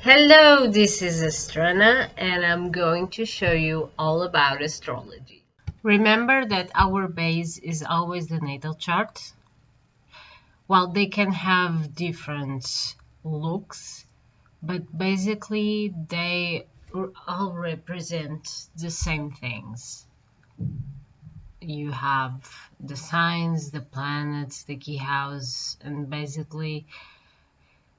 Hello, this is AstrAna and I'm going to show you all about astrology. Remember that our base is always the natal chart. While they can have different looks, but basically they all represent the same things. You have the signs, the planets, the key house, and basically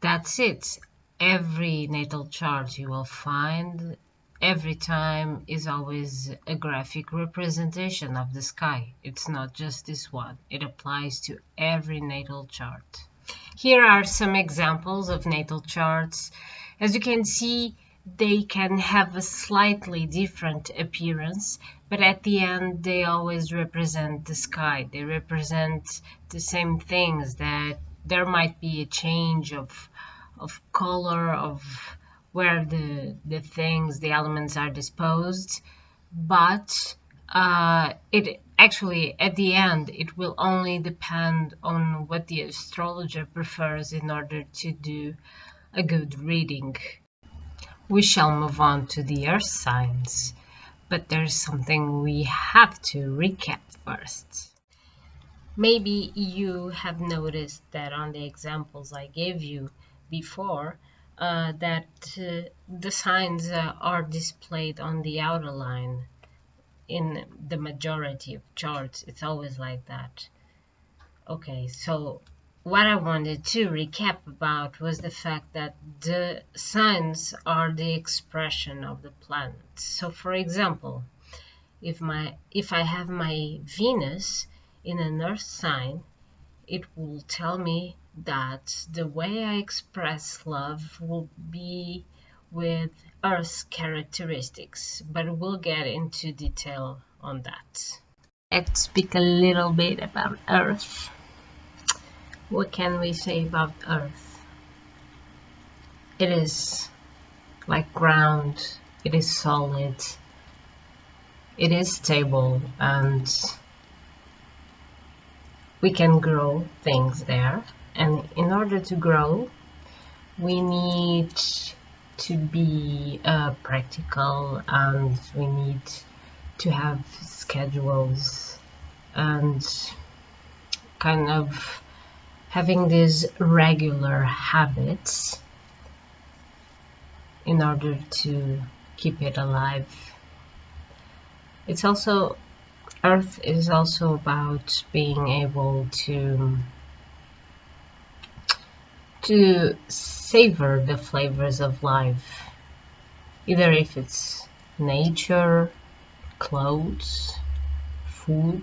that's it. Every natal chart you will find every time is always a graphic representation of the sky. It's not just this one. It applies to every natal chart. Here are some examples of natal charts. As you can see, they can have a slightly different appearance, but at the end they always represent the sky. They represent the same things, that there might be a change of color, of where the things, the elements are disposed, but it actually at the end it will only depend on what the astrologer prefers in order to do a good reading. We shall move on to the earth signs, but there's something we have to recap first. Maybe you have noticed that on the examples I gave you before, that the signs are displayed on the outer line. In the majority of charts, it's always like that. Okay, so what I wanted to recap about was the fact that the signs are the expression of the planets. So for example, if I have my Venus in an earth sign, it will tell me that the way I express love will be with Earth's characteristics, but we'll get into detail on that. Let's speak a little bit about Earth. What can we say about Earth? It is like ground, it is solid, it is stable, and we can grow things there. And in order to grow, we need to be practical, and we need to have schedules and kind of having these regular habits in order to keep it alive. Earth is also about being able to savor the flavors of life, either if it's nature, clothes, food.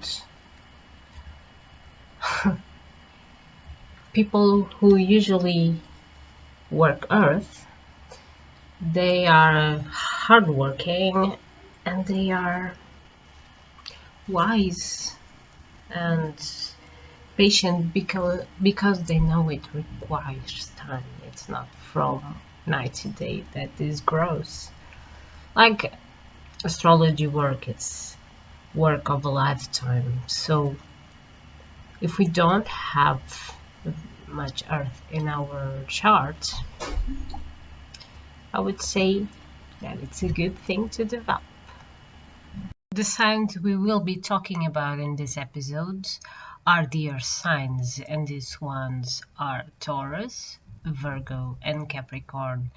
People who usually work Earth, they are hardworking and they are wise and patient because they know it requires time. It's not from night to day that this grows. Like astrology work, it's work of a lifetime. So if we don't have much Earth in our chart, I would say that it's a good thing to develop. The signs we will be talking about in this episode are the earth signs, and these ones are Taurus, Virgo, and Capricorn.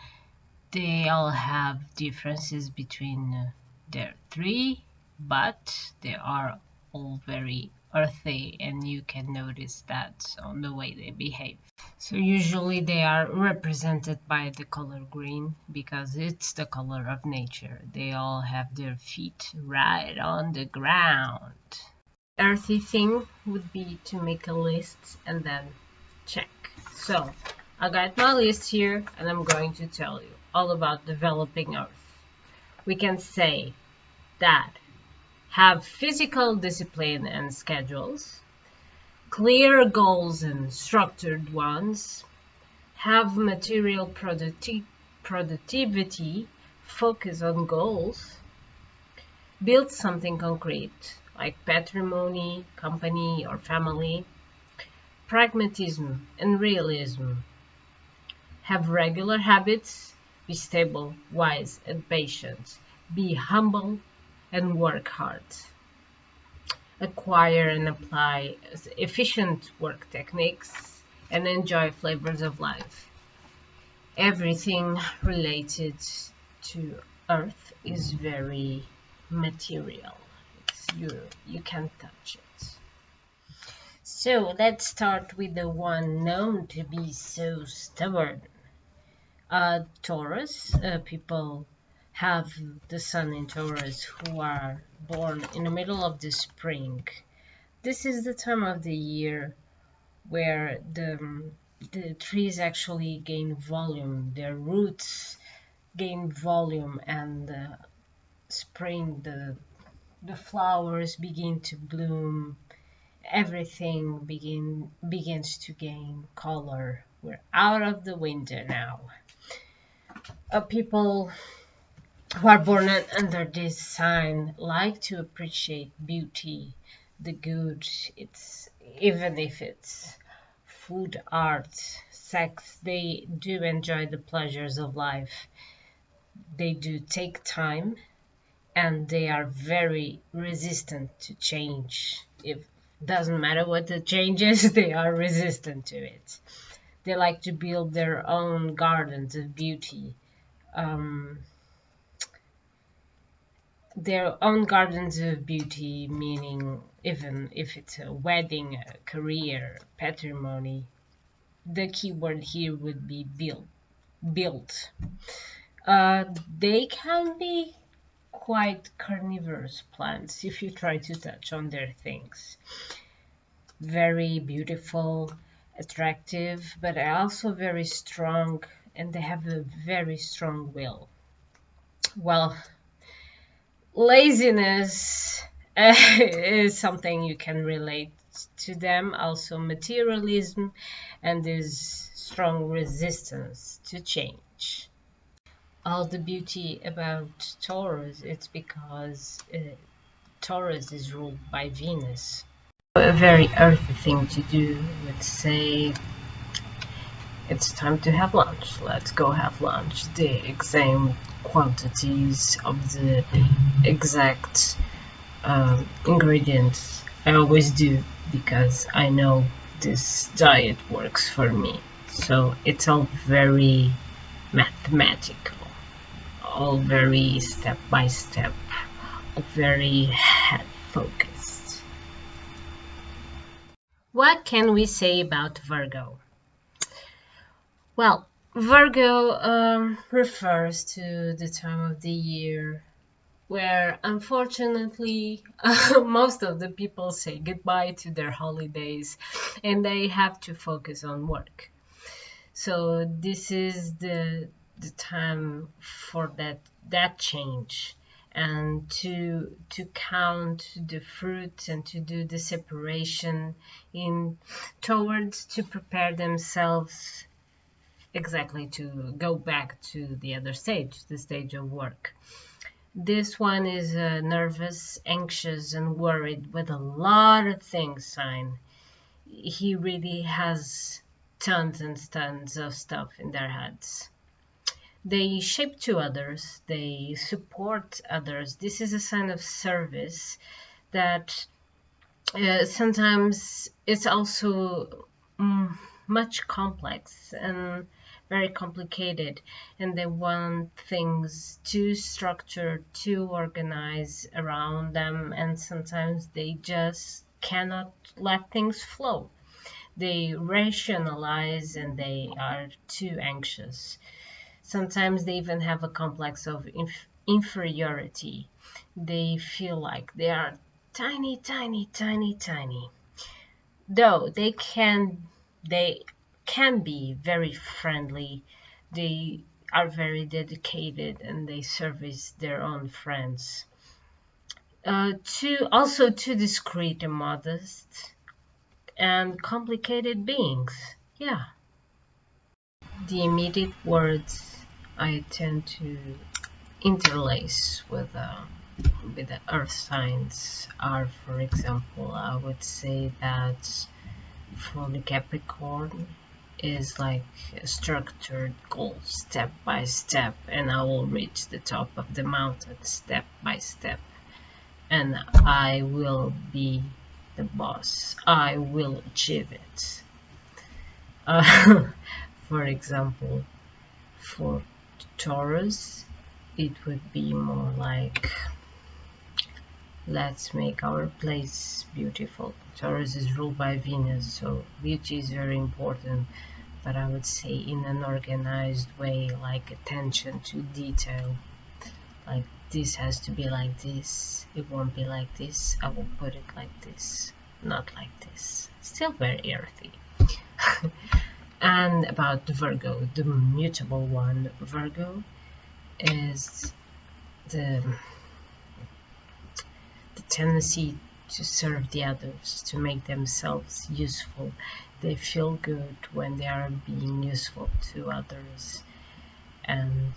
They all have differences between their three, but they are all very earthy, and you can notice that on the way they behave. So usually they are represented by the color green because it's the color of nature. They all have their feet right on the ground. Earthy thing would be to make a list and then check. So I got my list here and I'm going to tell you all about developing Earth. We can say that have physical discipline and schedules, clear goals and structured ones, have material productivity, focus on goals, build something concrete like patrimony, company, or family, pragmatism and realism, have regular habits, Be stable, wise, and patient. Be humble and work hard. Acquire and apply efficient work techniques and enjoy flavors of life. Everything related to Earth is very material. You can't touch it. So let's start with the one known to be so stubborn. Taurus. People have the sun in Taurus who are born in the middle of the spring. This is the time of the year where the trees actually gain volume, their roots gain volume, and spring, the flowers begin to bloom, everything begins to gain color. We're out of the winter now. People who are born under this sign like to appreciate beauty, the good. It's even if it's food, art, sex, they do enjoy the pleasures of life. They do take time, and they are very resistant to change. It doesn't matter what the change is, they are resistant to it. They like to build their own gardens of beauty. Their own gardens of beauty, meaning even if it's a wedding, a career, patrimony, the key word here would be built. They can be quite carnivorous plants if you try to touch on their things. Very beautiful, attractive, but also very strong, and they have a very strong will. Well, laziness is something you can relate to them. Also materialism and this strong resistance to change. All the beauty about Taurus, it's because Taurus is ruled by Venus. A very earthy thing to do. Let's say it's time to have lunch. Let's go have lunch. The exact quantities of the exact ingredients I always do because I know this diet works for me. So it's all very mathematical, all very step by step, very head focused. What can we say about Virgo? Well, Virgo refers to the time of the year where unfortunately most of the people say goodbye to their holidays and they have to focus on work. So this is the time for that change, and to count the fruits and to do the separation in towards to prepare themselves exactly to go back to the other stage, the stage of work. This one is nervous, anxious, and worried with a lot of things sign. He really has tons and tons of stuff in their heads. They shape to others, they support others. This is a sign of service that sometimes it's also much complex and very complicated, and they want things too structured, too organized around them, and sometimes they just cannot let things flow. They rationalize and they are too anxious. Sometimes they even have a complex of inferiority. They feel like they are tiny, tiny, tiny, tiny. Though they can be very friendly. They are very dedicated and they service their own friends. Too discreet and modest and complicated beings. Yeah. The immediate words I tend to interlace with the earth signs are, for example, I would say that for the Capricorn, is like a structured goal, step by step, and I will reach the top of the mountain step by step, and I will be the boss. I will achieve it. For example, for Taurus, it would be more like, let's make our place beautiful. Taurus is ruled by Venus, so beauty is very important, but I would say in an organized way, like attention to detail. Like, this has to be like this, it won't be like this, I will put it like this, not like this. Still very earthy. And about Virgo, the mutable one, Virgo is the tendency to serve the others, to make themselves useful. They feel good when they are being useful to others. And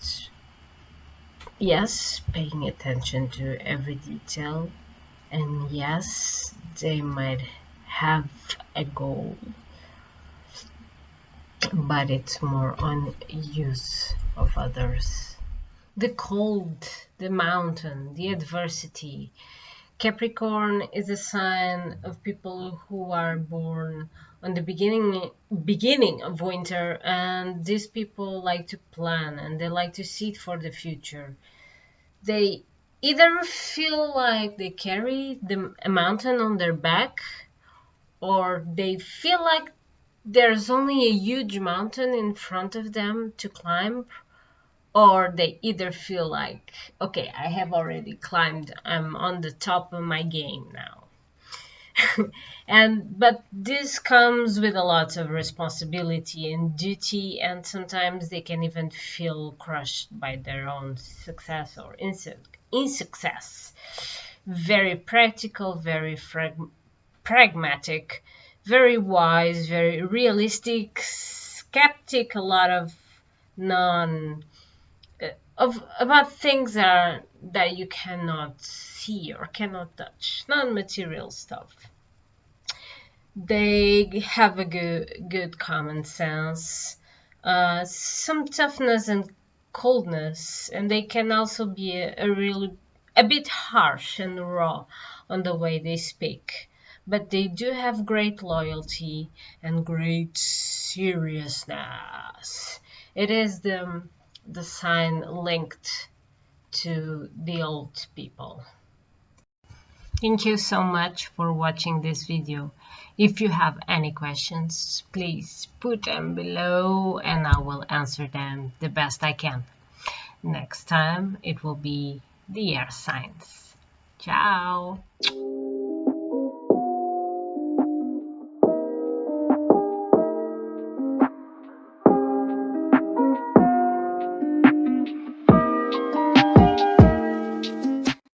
yes, paying attention to every detail. And yes, they might have a goal, but it's more on use of others. The cold, the mountain, the adversity. Capricorn is a sign of people who are born on the beginning of winter, and these people like to plan and they like to see it for the future. They either feel like they carry a mountain on their back, or they feel like there's only a huge mountain in front of them to climb, or they either feel like, okay, I have already climbed, I'm on the top of my game now. But this comes with a lot of responsibility and duty, and sometimes they can even feel crushed by their own success or insuccess. Very practical, very pragmatic, very wise, very realistic, skeptic, a lot of non about things that you cannot see or cannot touch, non-material stuff. They have a good common sense, some toughness and coldness, and they can also be a bit harsh and raw on the way they speak. But they do have great loyalty and great seriousness. It is the sign linked to the old people. Thank you so much for watching this video. If you have any questions, please put them below and I will answer them the best I can. Next time it will be the air signs. Ciao!